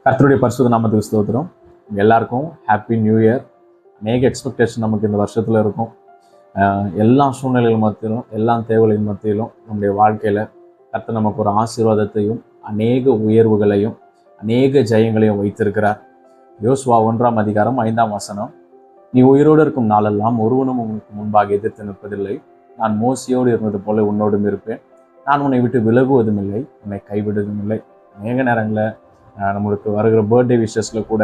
கர்த்தருடைய பரிசுத்த நாமத்துக்கு ஸ்தோத்திரம். எல்லாருக்கும் ஹாப்பி நியூ இயர். அநேக எக்ஸ்பெக்டேஷன் நமக்கு இந்த வருஷத்தில் இருக்கும். எல்லா சூழ்நிலைகள் மத்தியிலும், எல்லா தேவைகளின் மத்தியிலும் நம்முடைய வாழ்க்கையில் கர்த்தர் நமக்கு ஒரு ஆசீர்வாதத்தையும் அநேக உயர்வுகளையும் அநேக ஜெயங்களையும் வைத்திருக்கிறார். யோசுவா 1:5 நீ உயிரோடு இருக்கும் நாளெல்லாம் ஒருவனும் உனக்கு முன்பாக எதிர்த்து நிற்பதில்லை. நான் மோசையோடு இருந்தது போல உன்னோடும் இருப்பேன். நான் உன்னை விட்டு விலகுவதும் இல்லை, உன்னை கைவிடுவதும் இல்லை. அநேக நேரங்களில் நம்மளுக்கு வருகிற பர்த்டே விஷஸில் கூட,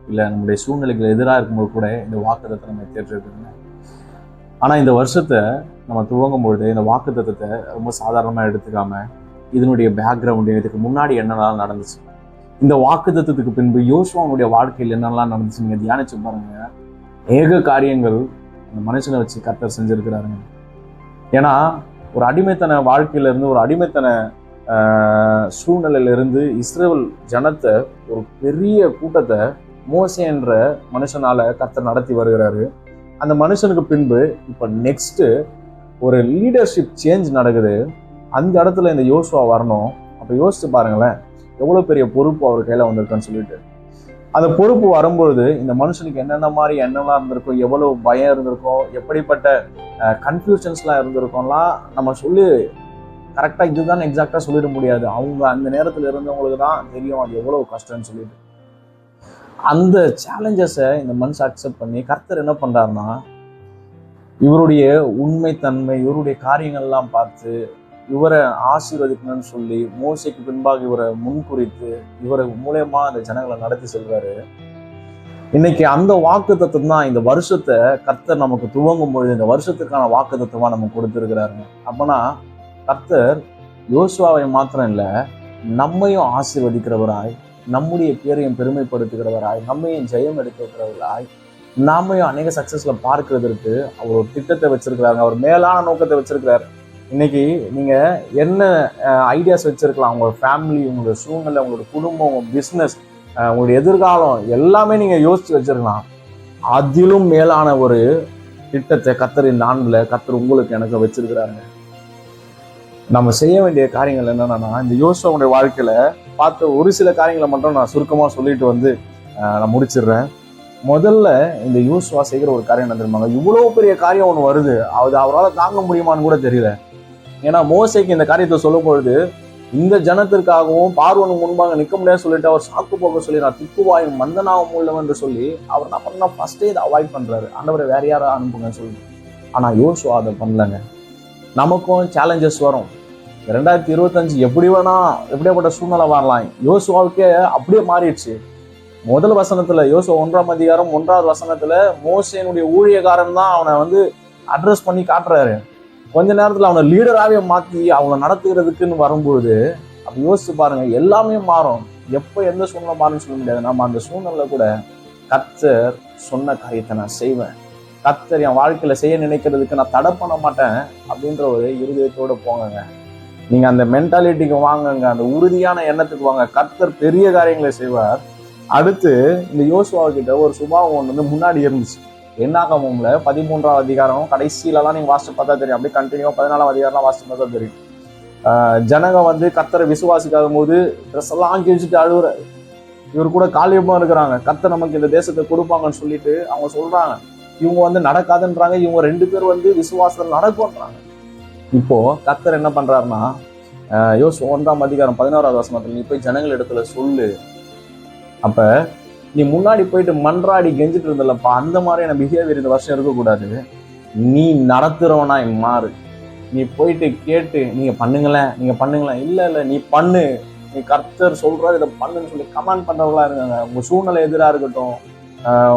இல்லை நம்முடைய சூழ்நிலைகள் எதிராக இருக்கும்போது கூட இந்த வாக்குத்தத்தை நம்ம கேட்டிருக்கோங்க. ஆனால் இந்த வருஷத்தை நம்ம துவங்கும் பொழுது இந்த வாக்குத்தத்தை ரொம்ப சாதாரணமாக எடுத்துக்காம இதனுடைய பேக்ரவுண்டு, இதுக்கு முன்னாடி என்னென்னலாம் நடந்துச்சு, இந்த வாக்குத்தத்துக்கு பின்பு யோசுவாவுடைய வாழ்க்கையில் என்னென்னலாம் நடந்துச்சு நீங்கள் தியானிச்சு பாருங்க. ஏக காரியங்கள் அந்த மனுஷனை வச்சு கர்த்தர் செஞ்சிருக்கிறாருங்க. ஏன்னா ஒரு அடிமைத்தன வாழ்க்கையிலேருந்து, ஒரு அடிமைத்தன சூழ்நிலையிலிருந்து இஸ்ரேல் ஜனத்தை, ஒரு பெரிய கூட்டத்தை மோசே என்ற மனுஷனால கர்த்தர் நடத்தி வருகிறாரு. அந்த மனுஷனுக்கு பின்பு இப்போ நெக்ஸ்ட் ஒரு லீடர்ஷிப் சேஞ்ச் நடக்குது. அந்த இடத்துல இந்த யோசுவா வரணும். அப்போ யோசிச்சு பாருங்களேன், எவ்வளோ பெரிய பொறுப்பு அவர் கையில் வந்திருக்குன்னு சொல்லிட்டு. அந்த பொறுப்பு வரும்பொழுது இந்த மனுஷனுக்கு என்னென்ன மாதிரி எண்ணம்லாம் இருந்திருக்கும், எவ்வளோ பயம் இருந்திருக்கும், எப்படிப்பட்ட கன்ஃபியூஷன்ஸ்லாம் இருந்திருக்கும்லாம் நம்ம சொல்லி கரெக்டாக இதுதான் எக்ஸாக்டாக சொல்லிட முடியாது. அவங்க அந்த நேரத்தில் இருந்தவங்களுக்கு தான் தெரியும் அது எவ்வளோ கஷ்டம்னு சொல்லிட்டு. அந்த சேலஞ்சஸை இந்த மனுஷன் அக்செப்ட் பண்ணி கர்த்தர் என்ன பண்ணுறாருன்னா, இவருடைய உண்மைத்தன்மை, இவருடைய காரியங்கள்லாம் பார்த்து இவரை ஆசீர்வதிக்கணும்னு சொல்லி மோசைக்கு பின்பாக இவரை முன்குறித்து இவரை மூலயமா அந்த ஜனங்களை நடத்தி செல்வாரு. இன்னைக்கு அந்த வாக்குத்தத்தம் தான் இந்த வருஷத்தை கர்த்தர் நமக்கு துவங்கும் பொழுது இந்த வருஷத்துக்கான வாக்குத்தத்தமா நமக்கு கொடுத்துருக்கிறாருங்க. அப்பனா கர்த்தர் யோசுவாவை மாத்திரம் இல்லை, நம்மையும் ஆசீர்வதிக்கிறவராய், நம்முடைய பேரையும் பெருமைப்படுத்துகிறவராய், நம்மையும் ஜெயம் எடுக்கிறவராய், நாமையும் அநேக சக்சஸ்ல பார்க்கிறதுக்கு அவர் ஒரு திட்டத்தை வச்சிருக்கிறாருங்க. அவர் மேலான நோக்கத்தை வச்சிருக்கிறார். இன்னைக்கு நீங்க என்ன ஐடியாஸ் வச்சிருக்கலாம், உங்களோட ஃபேமிலி, உங்களோட சூழ்நிலை, உங்களோட குடும்பம், உங்க பிஸ்னஸ், உங்களுடைய எதிர்காலம் எல்லாமே நீங்க யோசிச்சு வச்சிருக்கலாம். அதிலும் மேலான ஒரு திட்டத்தை கர்த்தரின் நான்குல கர்த்தர் உங்களுக்கு எனக்கு வச்சிருக்கிறாருங்க. நம்ம செய்ய வேண்டிய காரியங்கள் என்னன்னா, இந்த யோசுவாவுடைய வாழ்க்கையில பார்த்த ஒரு சில காரியங்களை மட்டும் நான் சுருக்கமா சொல்லிட்டு நான் முடிச்சிடுறேன். முதல்ல இந்த யோசுவா செய்கிற ஒரு காரியம் என்ன தெரியுமாங்க, இவ்வளவு பெரிய காரியம் ஒன்று வருது, அது அவரால் தாங்க முடியுமான்னு கூட தெரியல. ஏன்னா மோசைக்கு இந்த காரியத்தை சொல்லும் பொழுது இந்த ஜனத்திற்காகவும் பார்வனுக்கு முன்பாக நிற்க முடியாது சொல்லிட்டு அவர் சாக்கு போக சொல்லி, நான் திக்குவாயும் மந்தனாவும் உள்ளவன் என்று சொல்லி அவர் என்ன பண்ணா ஃபர்ஸ்டே இதை அவாய்ட் பண்றாரு. ஆண்டவரை வேற யாரும் அனுப்புங்கன்னு சொல்லி. ஆனா யோசுவா அதை பண்ணலங்க. நமக்கும் சேலஞ்சஸ் வரும். 2025 எப்படியாப்பட்ட சூழ்நிலை வரலாம். யோசுவாவுக்கே அப்படியே மாறிடுச்சு. முதல் வசனத்துல யோசுவா 1:1 மோசேனுடைய ஊழியக்காரன் தான் அவனை அட்ரஸ் பண்ணி காட்டுறாரு. கொஞ்ச நேரத்துல அவனை லீடராகவே மாத்தி அவனை நடத்துகிறதுக்குன்னு வரும்போது அப்ப யோசிச்சு பாருங்க, எல்லாமே மாறும். எப்போ எந்த சூழ்நிலை மாறும்னு சொல்ல முடியாது. நம்ம அந்த சூழ்நிலை கூட கர்த்தர் சொன்ன காரியத்தை நான் செய்வேன், கர்த்தர் என் வாழ்க்கையில செய்ய நினைக்கிறதுக்கு நான் தடை பண்ண மாட்டேன் அப்படின்ற ஒரு இருதயத்தோட போங்க. நீங்க அந்த மென்டாலிட்டிக்கு வாங்குங்க, அந்த உறுதியான எண்ணத்துக்கு வாங்க. கர்த்தர் பெரிய காரியங்களை செய்வார். அடுத்து இந்த யோசுவா கிட்ட ஒரு சுபாவம் ஒன்று முன்னாடி இருந்துச்சு. என்னாகமம்ல 13 கடைசியிலலாம் நீங்க வாசிச்சு பார்த்தா தெரியும். அப்படியே கண்டினியூவா 14 வாசிச்சு பார்த்தா தெரியும். ஜனங்க கர்த்தரை விசுவாசிக்காத போது ட்ரெஸ் எல்லாம் கிழிச்சிட்டு அழுகுற, இவர் கூட காலியமா இருக்கிறாங்க. கர்த்தர் நமக்கு இந்த தேசத்தை கொடுப்பாங்கன்னு சொல்லிட்டு அவங்க சொல்றாங்க. இவங்க நடக்காதுன்றாங்க. இவங்க 2 பேர் விசுவாசத்தில் நடக்கும்ன்றாங்க. இப்போ கர்த்தர் என்ன பண்றாருன்னா, யோசுவா 1:11 நீ போய் ஜனங்கள் இடத்துல சொல்லு. அப்ப நீ முன்னாடி போயிட்டு மன்றாடி கெஞ்சிட்டு இருந்தல்லப்பா, அந்த மாதிரியான பிஹேவியர் இந்த வருஷம் இருக்கக்கூடாது. நீ நடத்துறவனாய் மாறு. நீ போயிட்டு கேட்டு நீங்க பண்ணுங்களேன், இல்ல நீ பண்ணு, நீ கர்த்தர் சொல்ற இதை பண்ணுன்னு சொல்லி கமாண்ட் பண்றவங்களா இருக்காங்க. உங்க சூழ்நிலை எதிராக இருக்கட்டும்,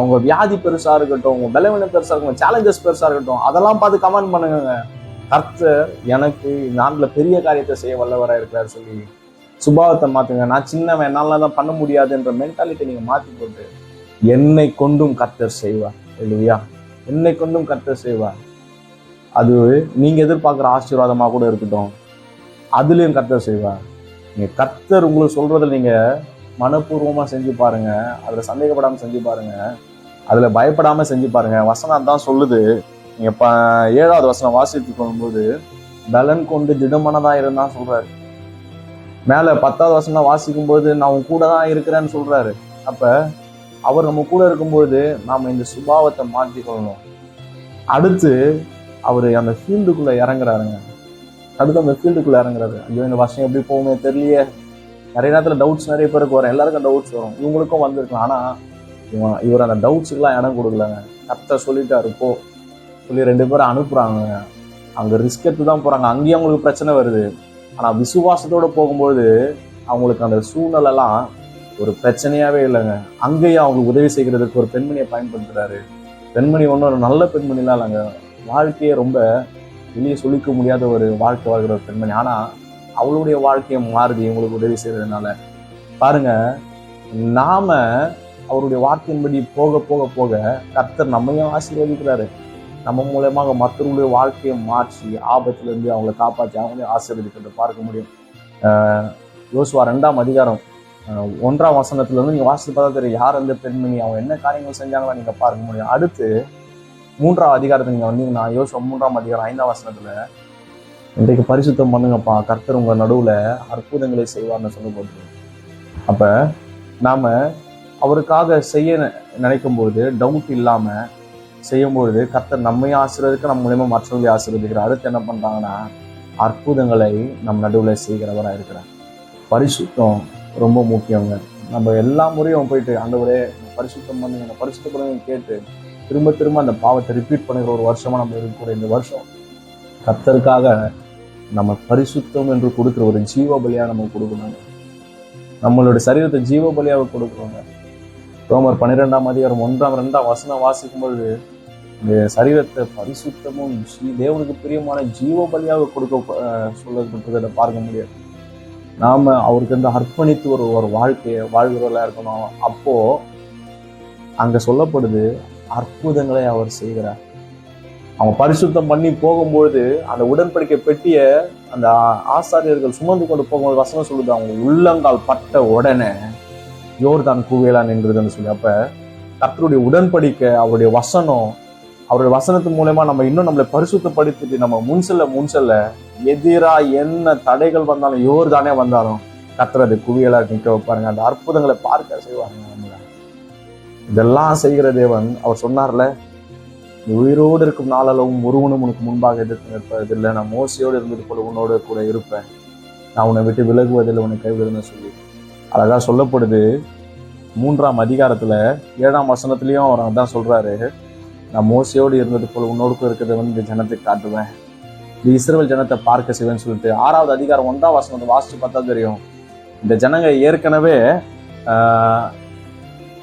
உங்க வியாதி பெருசா இருக்கட்டும், உங்க பலவீனம் பெருசா இருக்கட்டும், சேலஞ்சஸ் பெருசா இருக்கட்டும், அதெல்லாம் பார்த்து கமெண்ட் பண்ணுங்க. கர்த்தர் எனக்கு நாட்டில் பெரிய காரியத்தை செய்ய வல்லவராக இருக்கிறார் சொல்லி சுபாவத்தை மாத்துங்க. நான் சின்னவன், என்னால தான் பண்ண முடியாதுன்ற மென்டாலிட்டி நீங்க மாத்தி போட்டு என்னை கொண்டும் கர்த்தர் செய்வார். இல்லையா? என்னை கொண்டும் கர்த்தர் செய்வார். அது நீங்க எதிர்பார்க்குற ஆசீர்வாதமாக கூட இருக்கட்டும், அதுலயும் கர்த்தர் செய்வார். நீங்க கர்த்தர் உங்களுக்கு சொல்றதை நீங்க மனப்பூர்வமா செஞ்சு பாருங்க. அதுல சந்தேகப்படாம செஞ்சு பாருங்க, அதுல பயப்படாம செஞ்சு பாருங்க. வசனம் தான் சொல்லுது. நீங்க 7வது வசனம் வாசித்து கொள்ளும்போது பலன் கொண்டு திடமனதா இருந்தா சொல்றாரு. மேலே 10வது வசனம் வாசிக்கும் போது நான் உன் கூட தான் இருக்கிறேன்னு சொல்றாரு. அப்ப அவர் நம்ம கூட இருக்கும்போது நாம இந்த சுபாவத்தை மாற்றிக்கொள்ளணும். அடுத்து அவர் அந்த ஃபீல்டுக்குள்ள இறங்குறாருங்க. ஐயோ இந்த வருஷம் எப்படி போகுமே தெரியலையே. நிறைய நேரத்தில் டவுட்ஸ் நிறைய பேருக்கு வரும், எல்லாருக்கும் டவுட்ஸ் வரும், இவங்களுக்கும் வந்திருக்கலாம். ஆனால் இவர் அந்த டவுட்ஸுக்கெல்லாம் இடம் கொடுக்கலங்க. கர்த்தர் சொல்லிட்டாரு போ சொல்லி 2 பேரும் அனுப்புறாங்க. அங்கே ரிஸ்க் எடுத்து தான் போறாங்க. அங்கேயும் அவங்களுக்கு பிரச்சனை வருது. ஆனால் விசுவாசத்தோடு போகும்போது அவங்களுக்கு அந்த சூழ்நிலைலாம் ஒரு பிரச்சனையாவே இல்லைங்க. அங்கேயும் அவங்களுக்கு உதவி செய்கிறதுக்கு ஒரு பெண்மணியை பயன்படுத்துறாரு. பெண்மணி ஒன்றும் ஒரு நல்ல பெண்மணிலாம் இல்லைங்க. வாழ்க்கையே ரொம்ப வெளியே சொல்லிக்க முடியாத ஒரு வாழ்க்கை வாழ்கிற ஒரு பெண்மணி. ஆனால் அவளுடைய வாழ்க்கையை மாறுது இவங்களுக்கு உதவி செய்யறதுனால. பாருங்க, நாம அவருடைய வார்த்தையின்படி போக போக போக கர்த்தர் நம்மையும் ஆசீர்வதிக்கிறாரு. நம்ம மூலமாக மற்றவர்களுடைய வாழ்க்கையை மாற்றி ஆபத்திலிருந்து அவங்களை காப்பாற்றி அவங்களையும் ஆசீர்வதிக்கிறத பார்க்க முடியும். யோசுவா 2ஆம் அதிகாரம் 1ஆம் வசனத்துல இருந்து நீங்க வாசித்து பார்த்தா தெரியும் யார் அந்த பெண்மணி, அவங்க என்ன காரியங்கள் செஞ்சாங்களோ நீங்க பார்க்க முடியும். அடுத்து 3ஆம் அதிகாரத்துக்கு நீங்க வந்தீங்கன்னா யோசுவா 3ஆம் அதிகாரம் 5ஆம் வசனத்துல இன்றைக்கு பரிசுத்தம் பண்ணுங்கப்பா, கர்த்தர் உங்க நடுவுல அற்புதங்களை செய்வார்னு சொல்லப்படுது. அப்ப நாம அவருக்காக செய்ய நினைக்கும்போது டவுட் இல்லாம செய்யும்போது கர்த்தர் நம்மையும் ஆசீர்வதிக்க நம்ம மூலியமா மற்றவர்களை ஆசீர்வதிக்கிறார். அடுத்து என்ன பண்றாங்கன்னா அற்புதங்களை நம் நடுவில் செய்கிறவரா இருக்கிறார். பரிசுத்தம் ரொம்ப முக்கியங்க. நம்ம எல்லா முறையும் போயிட்டு ஆண்டவரே பரிசுத்தம் பண்ணுங்க, பரிசுத்தப்படுங்க கேட்டு திரும்ப திரும்ப அந்த பாவத்தை ரிப்பீட் பண்ணுகிற ஒரு வருஷமா நம்ம இருக்கிற இந்த வருஷம் கர்த்தருக்காக நம்ம பரிசுத்தம் என்று கொடுக்குற ஒரு ஜீவ பலியா நம்ம கொடுக்கணுங்க. நம்மளோட சரீரத்தை ஜீவ பலியாக கொடுக்குறோங்க. ரோமர் 12ஆம் அதிகாரம் 1-2 வசனம் வாசிக்கும்போது இந்த சரீரத்தை பரிசுத்தமும் தேவனுக்கு பிரியமான ஜீவ பலியாக கொடுக்க சொல்லப்பட்டதை பார்க்க முடியாது. நாம அவருக்கு வந்து அர்ப்பணித்து ஒரு வாழ்க்கையை வாழ்கிறவர்களா இருக்கணும். அப்போ அங்க சொல்லப்படுது அற்புதங்களை அவர் செய்கிறார். அவங்க பரிசுத்தம் பண்ணி போகும்போது அந்த உடன்படிக்கை பெட்டிய அந்த ஆசாரியர்கள் சுமந்து கொண்டு போகும்போது வசனம் சொல்லுது அவங்க உள்ளங்கால் பட்ட உடனே யோர்தான் குவியலான் நின்றதுன்னு சொல்லி. அப்ப கர்த்தருடைய உடன்படிக்கை அவருடைய வசனம், அவருடைய வசனத்தின் மூலமா நம்ம இன்னும் நம்மளை பரிசுத்தப்படுத்திட்டு நம்ம முன்செல்ல எதிரா என்ன தடைகள் வந்தாலும் யோர்தானே வந்தாலும் கர்த்தர் அது குவியலா நிற்க வைப்பாருங்க. அந்த அற்புதங்களை பார்க்க செய்வாங்க. நம்மள இதெல்லாம் செய்கிற தேவன். அவர் சொன்னார்ல, உயிரோடு இருக்கும் நாளளவும் ஒருவனும் உனக்கு முன்பாக எதிர்த்து நிற்பதில்லை, நான் மோசையோடு இருந்தது போல உன்னோட கூட இருப்பேன், நான் உன்னை விட்டு விலகுவதில்லை, உன்னை கைவிடுன்னு சொல்லி அழகா சொல்லப்படுது. 3ஆம் அதிகாரத்துல 7ஆம் வசனத்திலையும் அவர் அதான் சொல்றாரு, நான் மோசையோடு இருந்தது போல உன்னோடு இருக்கிறத இந்த ஜனத்துக்கு காட்டுவேன், இந்த இஸ்ரவேல் ஜனத்தை பார்க்க செய்வேன்னு சொல்லிட்டு 6ஆவது அதிகாரம் 1ஆம் வசனத்தை வாசிச்சு பார்த்தா தெரியும். இந்த ஜனங்க ஏற்கனவே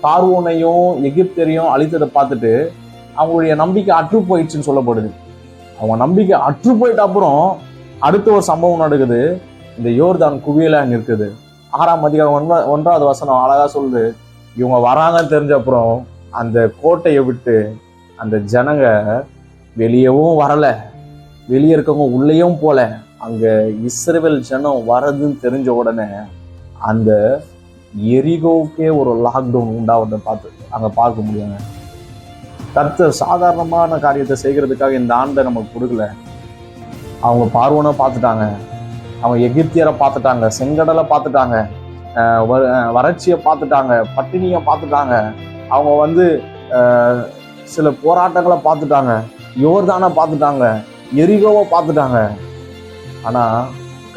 பார்வோனையும் எகிப்தரையும் அழித்ததை பார்த்துட்டு அவங்களுடைய நம்பிக்கை அற்று போயிடுச்சுன்னு சொல்லப்படுது. அவங்க நம்பிக்கை அற்று போயிட்ட அப்புறம் அடுத்த ஒரு சம்பவம் நடக்குது. இந்த யோர்தான் குவியலா நிற்குது. 6ஆம் அதிகாரம் 1ஆவது வசனம் அழகா சொல்லுது, இவங்க வராங்கன்னு தெரிஞ்ச அப்புறம் அந்த கோட்டையை விட்டு அந்த ஜனங்க வெளியவும் வரல, வெளியே இருக்கவங்க உள்ளேயும் போல. அங்க இஸ்ரவேல் ஜனம் வரதுன்னு தெரிஞ்ச உடனே அந்த எரிகோவுக்கே ஒரு லாக்டவுன் உண்டாவதை அங்க பார்க்க முடியுங்க. கர்த்தர் சாதாரணமான காரியத்தை செய்கிறதுக்காக இந்த ஆண்டை நமக்கு கொடுக்கல. அவங்க பார்வோனை பார்த்துட்டாங்க, அவங்க எகிப்தியரை பார்த்துட்டாங்க, செங்கடலை பார்த்துட்டாங்க, வறட்சியை பார்த்துட்டாங்க, பட்டினியை பார்த்துட்டாங்க, அவங்க வந்து சில போராட்டங்களை பார்த்துட்டாங்க, யோர்தானை பார்த்துட்டாங்க, எரிகோவை பார்த்துட்டாங்க. ஆனா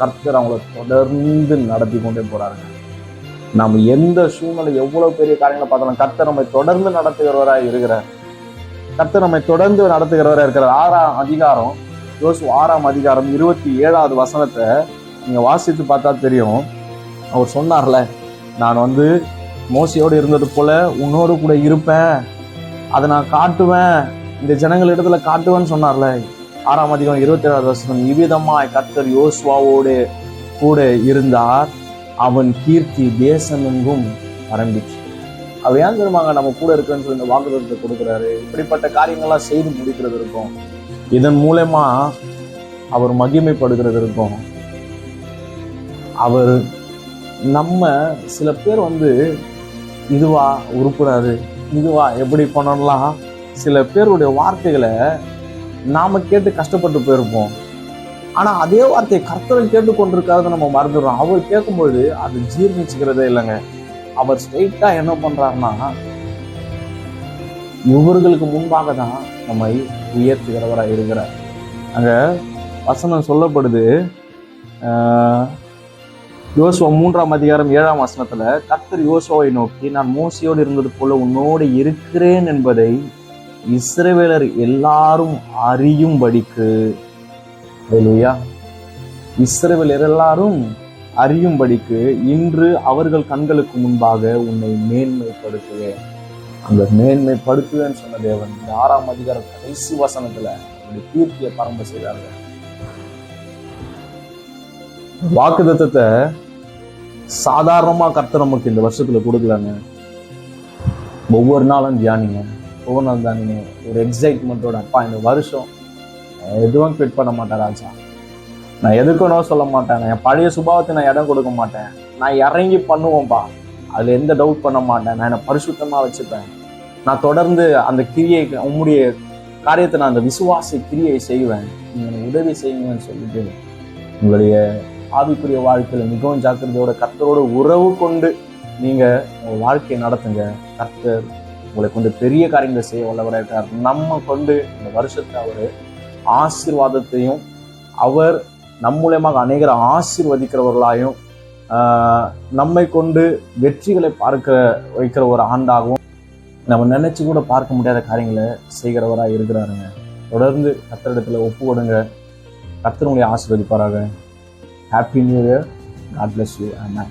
கர்த்தர் அவங்கள தொடர்ந்து நடத்தி கொண்டே போறாருங்க. நம்ம எந்த சூழ்நிலை எவ்வளவு பெரிய காரியங்களை பார்த்தாலும் கர்த்தர் நம்மை தொடர்ந்து நடத்துகிறவராய் இருக்கிறார். கர்த்தர் நம்மை தொடர்ந்து நடத்துகிறவராக இருக்கிறார். 6ஆம் அதிகாரம் யோசுவா 6ஆம் அதிகாரம் 27வது வசனத்தை நீங்க வாசித்து பார்த்தா தெரியும். அவர் சொன்னார்ல, நான் வந்து மோசையோடு இருந்தது போல உன்னோடு கூட இருப்பேன், அதை நான் காட்டுவேன், இந்த ஜனங்கள் இடத்துல காட்டுவேன்னு சொன்னார்ல. 6ஆம் அதிகாரம் 27வது வசனம், இவ்விதமாய் கர்த்தர் யோசுவாவோடு கூட இருந்தார், அவன் கீர்த்தி தேசம் எங்கும் பரம்பிச்சு. அவர் ஏன் தெரியுமாங்க நம்ம கூட இருக்குன்னு சொல்லி இந்த வாக்குத்தத்தத்தை கொடுக்குறாரு. இப்படிப்பட்ட காரியங்கள்லாம் செய்து முடிக்கிறது இருக்கும், இதன் மூலமா அவர் மகிமைப்படுகிறது இருக்கும். அவர் நம்ம சில பேர் வந்து இதுவா உருப்புறாரு, இதுவா எப்படி பண்ணலாம், சில பேருடைய வார்த்தைகளை நாம கேட்டு கஷ்டப்பட்டு போயிருப்போம். ஆனா அதே வார்த்தையை கர்த்தரை கேட்டுக்கொண்டிருக்காத நம்ம மறந்துடுறோம். அவர் கேட்கும்போது அது ஜீர்ணிச்சுக்கிறதே இல்லைங்க. அவர் ஸ்ட்ரெயிட்டா என்ன பண்றாருன்னா, இவர்களுக்கு முன்பாக தான் நம்மை உயர்த்துகிறவராக இருக்கிறார். அங்க வசனம் சொல்லப்படுது, யோசுவா 3:7 கர்த்தர் யோசுவாவை நோக்கி, நான் மோசையோடு இருந்தது போல உன்னோடு இருக்கிறேன் என்பதை இஸ்ரவேலர் எல்லாரும் அறியும்படிக்கு, ஹல்லேலூயா, இஸ்ரவேலர் எல்லாரும் அறியும்படிக்கு இன்று அவர்கள் கண்களுக்கு முன்பாக உன்னை மேன்மைப்படுத்துவேன். அந்த மேன்மைப்படுத்துவேன்னு சொன்ன தேவன் 6 கடைசி வசனத்துல அவருடைய கீர்த்தியை பரம்ப செய்தார்கள். வாக்குத்தத்தத்தை சாதாரணமா கர்த்தர் நமக்கு இந்த வருஷத்துல கொடுக்கலாங்க. ஒவ்வொரு நாளும் தியானிங்க, ஒவ்வொரு நாளும் தியானிங்க. ஒரு எக்ஸைட்மெண்ட்டோட, அப்பா இந்த வருஷம் எதுவும் குவிட் பண்ண மாட்டேன் ராஜா, நான் எதுக்கணும் சொல்ல மாட்டேன், என் பழைய சுபாவத்தை நான் இடம் கொடுக்க மாட்டேன், நான் இறங்கி பண்ணுவோம்பா, அதுல எந்த டவுட் பண்ண மாட்டேன், நான் என்னை பரிசுத்தமா வச்சுப்பேன், நான் தொடர்ந்து அந்த கிரியை, உம்முடைய காரியத்தை நான் அந்த விசுவாச கிரியை செய்வேன், நீங்க எனக்கு உதவி செய்யுங்கன்னு சொல்லிட்டு உங்களுடைய ஆவிக்குரிய வாழ்க்கையில மிகவும் ஜாக்கிரதையோட கர்த்தரோட உறவு கொண்டு நீங்க உங்க வாழ்க்கையை நடத்துங்க. கர்த்தர் உங்களை கொண்டு பெரிய காரியங்களை செய்ய வல்லவராக இருக்கார். நம்ம கொண்டு இந்த வருஷத்தை அவர் ஆசீர்வாதத்தையும் அவர் நம் மூலமாக அநேகரை ஆசீர்வதிக்கிறவர்களாயும் நம்மை கொண்டு வெற்றிகளை பார்க்க வைக்கிற ஒரு ஆண்டாகவும் நம்ம நினைச்சு கூட பார்க்க முடியாத காரியங்களை செய்கிறவராக இருக்கிறாருங்க. தொடர்ந்து கர்த்தரிடத்துல ஒப்பு கொடுங்க. கர்த்தர் உங்களை ஆசீர்வதிப்பாராக. Happy New Year. God bless you. Amen.